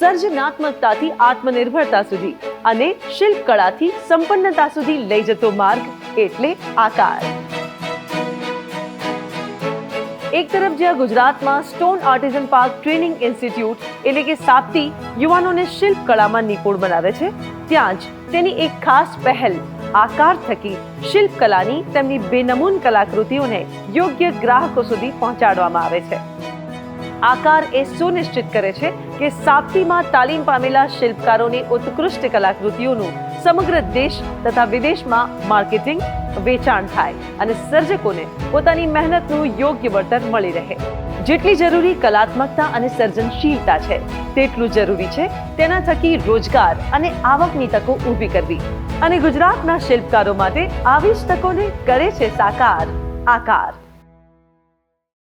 સર્જનાત્મકતાથી આત્મનિર્ભરતા સુધી અને શિલ્પકળાથી સંપન્નતા સુધી લઈ જતો માર્ગ એટલે આકાર. એક તરફ જ્યાં ગુજરાતમાં stone artisan park training institute એટલે કે સાપ્તી યુવાનોને શિલ્પકળામાં નિપુણ બનાવે છે, ત્યાં જ તેની એક ખાસ પહેલ આકાર થકી શિલ્પકલાની તેમની બેનમૂન કલાકૃતિઓને યોગ્ય ગ્રાહકો સુધી પહોંચાડવામાં આવે છે. આકાર એ સુનિશ્ચિત કરે છે કે સાપ્તીમાં તાલીમ પામેલા શિલ્પકારોની ઉત્કૃષ્ટ કલાકૃતિઓનું સમગ્ર દેશ તથા વિદેશમાં માર્કેટિંગ, વેચાણ થાય અને સર્જકોને પોતાની મહેનતનું યોગ્ય વળતર મળી રહે. જેટલી જરૂરી કલાત્મકતા અને સર્જનશીલતા છે, તેટલું જરૂરી છે તેના થકી રોજગાર અને આવકની તકો ઊભી કરવી. અને ગુજરાતના શિલ્પકારો માટે આવી જ તકોને કરે છે સાકાર આકાર.